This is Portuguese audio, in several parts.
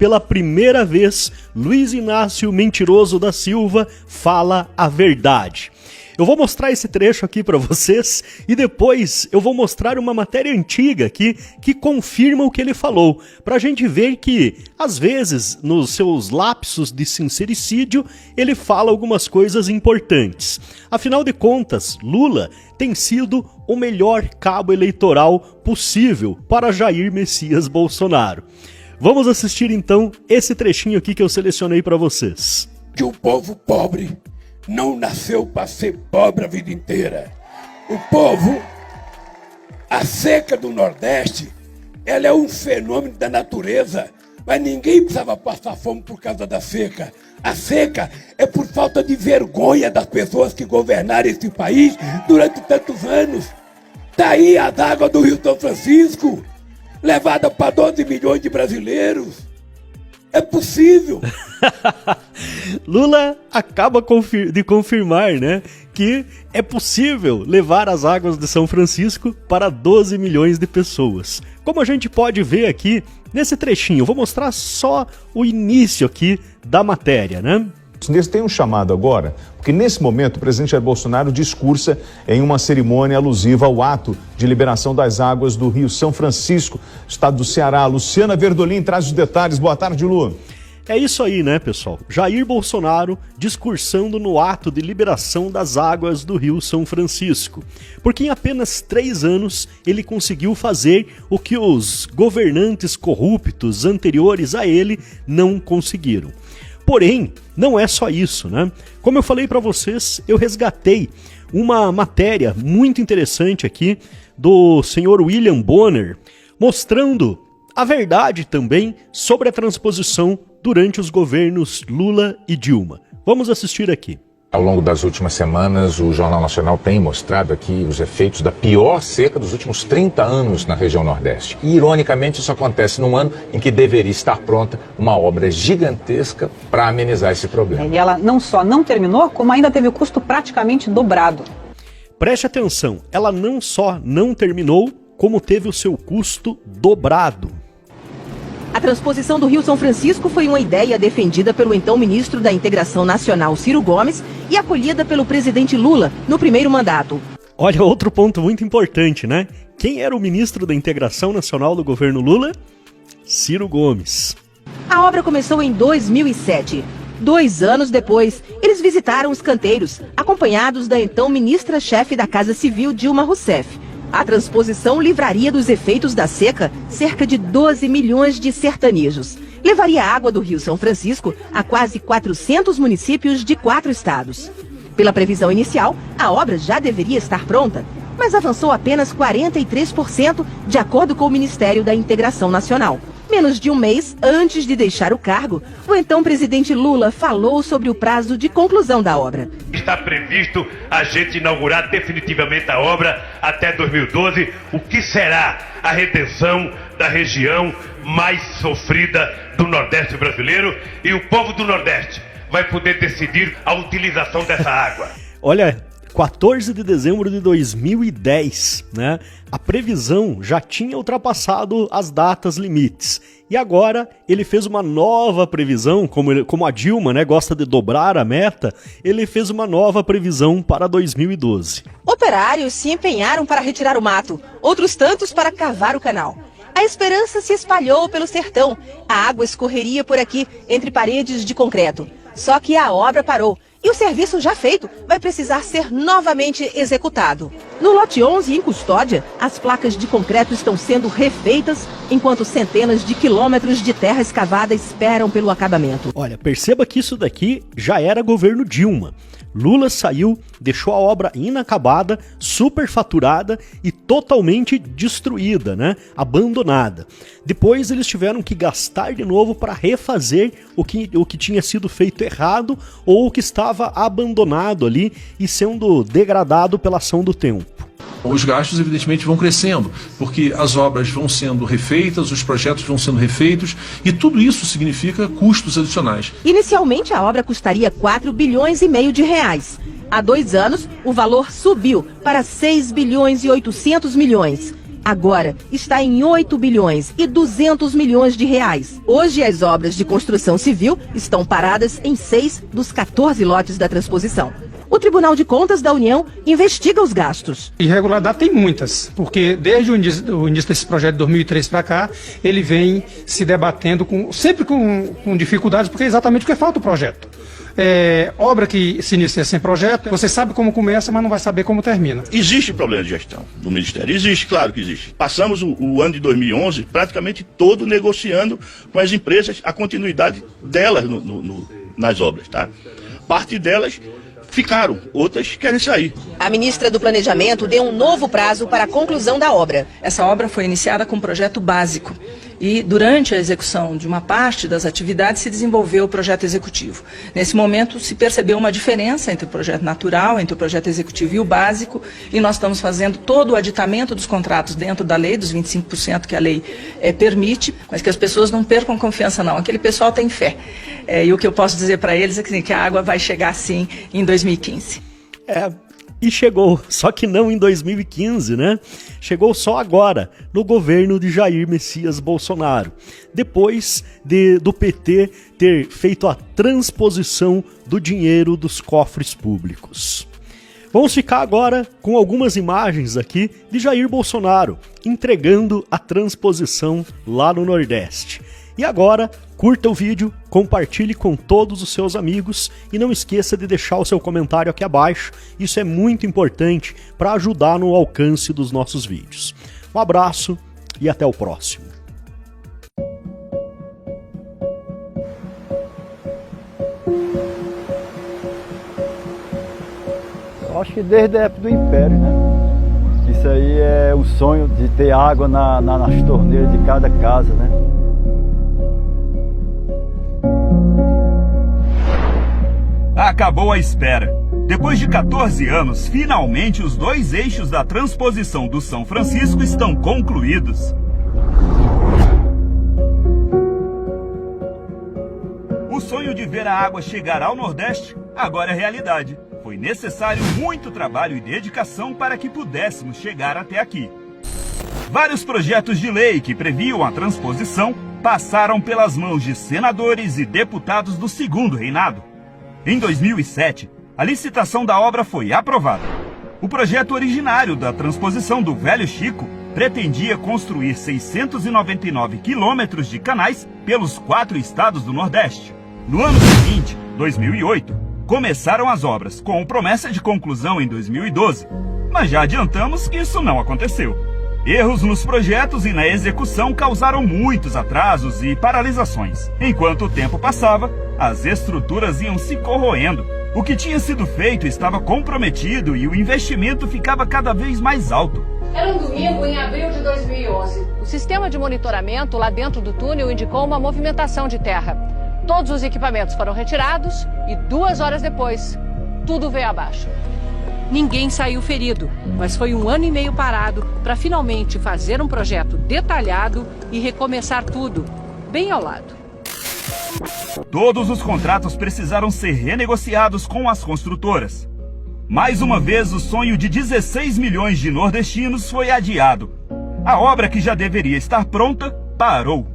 pela primeira vez, Luiz Inácio Mentiroso da Silva fala a verdade. Eu vou mostrar esse trecho aqui para vocês e depois eu vou mostrar uma matéria antiga aqui que confirma o que ele falou, para a gente ver que, às vezes, nos seus lapsos de sincericídio, ele fala algumas coisas importantes. Afinal de contas, Lula tem sido o melhor cabo eleitoral possível para Jair Messias Bolsonaro. Vamos assistir então esse trechinho aqui que eu selecionei para vocês. Que o povo pobre não nasceu para ser pobre a vida inteira. O povo, a seca do Nordeste, ela é um fenômeno da natureza, mas ninguém precisava passar fome por causa da seca. A seca é por falta de vergonha das pessoas que governaram esse país durante tantos anos. Tá aí as águas do Rio São Francisco, levada para 12 milhões de brasileiros. É possível. Lula acaba de confirmar, né, que é possível levar as águas de São Francisco para 12 milhões de pessoas. Como a gente pode ver aqui nesse trechinho, vou mostrar só o início aqui da matéria, né? Tem um chamado agora, porque nesse momento o presidente Jair Bolsonaro discursa em uma cerimônia alusiva ao ato de liberação das águas do Rio São Francisco, estado do Ceará. Luciana Verdolim traz os detalhes. Boa tarde, Lu. É isso aí, né, pessoal? Jair Bolsonaro discursando no ato de liberação das águas do Rio São Francisco. Porque em apenas 3 anos ele conseguiu fazer o que os governantes corruptos anteriores a ele não conseguiram. Porém, não é só isso, né? Como eu falei para vocês, eu resgatei uma matéria muito interessante aqui do senhor William Bonner, mostrando a verdade também sobre a transposição durante os governos Lula e Dilma. Vamos assistir aqui. Ao longo das últimas semanas, o Jornal Nacional tem mostrado aqui os efeitos da pior seca dos últimos 30 anos na região Nordeste. E, ironicamente, isso acontece num ano em que deveria estar pronta uma obra gigantesca para amenizar esse problema. E ela não só não terminou, como ainda teve o custo praticamente dobrado. Preste atenção, ela não só não terminou, como teve o seu custo dobrado. A transposição do Rio São Francisco foi uma ideia defendida pelo então ministro da Integração Nacional, Ciro Gomes, e acolhida pelo presidente Lula no primeiro mandato. Olha, outro ponto muito importante, né? Quem era o ministro da Integração Nacional do governo Lula? Ciro Gomes. A obra começou em 2007. 2 anos depois, eles visitaram os canteiros, acompanhados da então ministra-chefe da Casa Civil, Dilma Rousseff. A transposição livraria dos efeitos da seca cerca de 12 milhões de sertanejos. Levaria a água do Rio São Francisco a quase 400 municípios de 4 estados. Pela previsão inicial, a obra já deveria estar pronta, mas avançou apenas 43%, de acordo com o Ministério da Integração Nacional. Menos de um mês antes de deixar o cargo, o então presidente Lula falou sobre o prazo de conclusão da obra. Está previsto a gente inaugurar definitivamente a obra até 2012, o que será a redenção da região mais sofrida do Nordeste brasileiro, e o povo do Nordeste vai poder decidir a utilização dessa água. Olha, 14 de dezembro de 2010, né? A previsão já tinha ultrapassado as datas limites. E agora ele fez uma nova previsão, como a Dilma, né, gosta de dobrar a meta, ele fez uma nova previsão para 2012. Operários se empenharam para retirar o mato, outros tantos para cavar o canal. A esperança se espalhou pelo sertão. A água escorreria por aqui, entre paredes de concreto. Só que a obra parou. E o serviço já feito vai precisar ser novamente executado. No lote 11, em Custódia, as placas de concreto estão sendo refeitas, enquanto centenas de quilômetros de terra escavada esperam pelo acabamento. Olha, perceba que isso daqui já era governo Dilma. Lula saiu, deixou a obra inacabada, superfaturada e totalmente destruída, né? Abandonada. Depois eles tiveram que gastar de novo para refazer o que tinha sido feito errado ou o que estava abandonado ali e sendo degradado pela ação do tempo. Os gastos, evidentemente, vão crescendo, porque as obras vão sendo refeitas, os projetos vão sendo refeitos, e tudo isso significa custos adicionais. Inicialmente, a obra custaria 4,5 bilhões de reais. Há 2 anos, o valor subiu para 6,8 bilhões. agora está em 8 bilhões e 200 milhões de reais. Hoje, as obras de construção civil estão paradas em 6 dos 14 lotes da transposição. O Tribunal de Contas da União investiga os gastos. Irregularidade tem muitas, porque desde o início desse projeto de 2003 para cá, ele vem se debatendo sempre com dificuldades, porque é exatamente porque falta o projeto. Obra que se inicia sem projeto, você sabe como começa, mas não vai saber como termina. Existe problema de gestão do Ministério? Existe, claro que existe. Passamos o ano de 2011 praticamente todo negociando com as empresas a continuidade delas nas obras, tá? Parte delas ficaram, outras querem sair. A ministra do Planejamento deu um novo prazo para a conclusão da obra. Essa obra foi iniciada com um projeto básico e, durante a execução de uma parte das atividades, se desenvolveu o projeto executivo. Nesse momento, se percebeu uma diferença entre o projeto natural, entre o projeto executivo e o básico, e nós estamos fazendo todo o aditamento dos contratos dentro da lei, dos 25% que a lei permite, mas que as pessoas não percam confiança, não. Aquele pessoal tem fé. E o que eu posso dizer para eles é que a água vai chegar, sim, em 2015. E chegou, só que não em 2015, né? Chegou só agora, no governo de Jair Messias Bolsonaro, depois do PT ter feito a transposição do dinheiro dos cofres públicos. Vamos ficar agora com algumas imagens aqui de Jair Bolsonaro entregando a transposição lá no Nordeste. E agora, curta o vídeo, compartilhe com todos os seus amigos e não esqueça de deixar o seu comentário aqui abaixo. Isso é muito importante para ajudar no alcance dos nossos vídeos. Um abraço e até o próximo. Eu acho que desde a época do Império, né? Isso aí é o sonho de ter água nas torneiras de cada casa, né? Acabou a espera. Depois de 14 anos, finalmente os 2 eixos da transposição do São Francisco estão concluídos. O sonho de ver a água chegar ao Nordeste agora é realidade. Foi necessário muito trabalho e dedicação para que pudéssemos chegar até aqui. Vários projetos de lei que previam a transposição passaram pelas mãos de senadores e deputados do Segundo Reinado. Em 2007, a licitação da obra foi aprovada. O projeto originário da transposição do Velho Chico pretendia construir 699 quilômetros de canais pelos 4 estados do Nordeste. No ano seguinte, 2008, começaram as obras, com promessa de conclusão em 2012. Mas já adiantamos que isso não aconteceu. Erros nos projetos e na execução causaram muitos atrasos e paralisações. Enquanto o tempo passava, as estruturas iam se corroendo. O que tinha sido feito estava comprometido e o investimento ficava cada vez mais alto. Era um domingo em abril de 2011. O sistema de monitoramento lá dentro do túnel indicou uma movimentação de terra. Todos os equipamentos foram retirados e 2 horas depois, tudo veio abaixo. Ninguém saiu ferido, mas foi 1 ano e meio parado para finalmente fazer um projeto detalhado e recomeçar tudo, bem ao lado. Todos os contratos precisaram ser renegociados com as construtoras. Mais uma vez, o sonho de 16 milhões de nordestinos foi adiado. A obra que já deveria estar pronta, parou.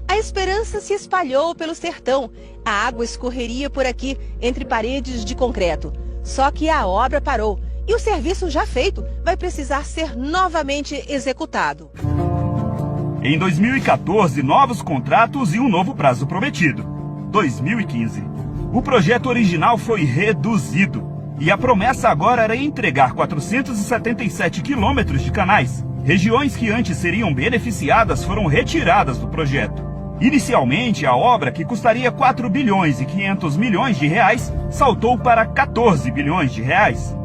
A esperança se espalhou pelo sertão. A água escorreria por aqui, entre paredes de concreto. Só que a obra parou e o serviço já feito vai precisar ser novamente executado. Em 2014, novos contratos e um novo prazo prometido. 2015. O projeto original foi reduzido e a promessa agora era entregar 477 quilômetros de canais. Regiões que antes seriam beneficiadas foram retiradas do projeto. Inicialmente, a obra, que custaria 4 bilhões e 500 milhões de reais, saltou para 14 bilhões de reais.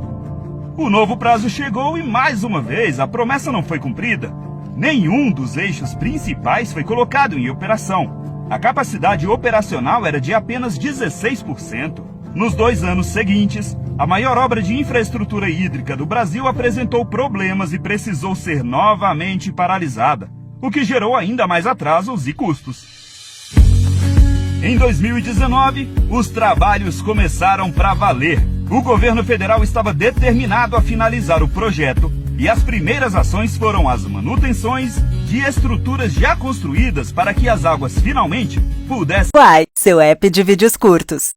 O novo prazo chegou e, mais uma vez, a promessa não foi cumprida. Nenhum dos eixos principais foi colocado em operação. A capacidade operacional era de apenas 16%. Nos 2 anos seguintes, a maior obra de infraestrutura hídrica do Brasil apresentou problemas e precisou ser novamente paralisada, o que gerou ainda mais atrasos e custos. Em 2019, os trabalhos começaram para valer. O governo federal estava determinado a finalizar o projeto E as primeiras ações foram as manutenções de estruturas já construídas para que as águas finalmente pudessem... Uai, seu app de vídeos curtos.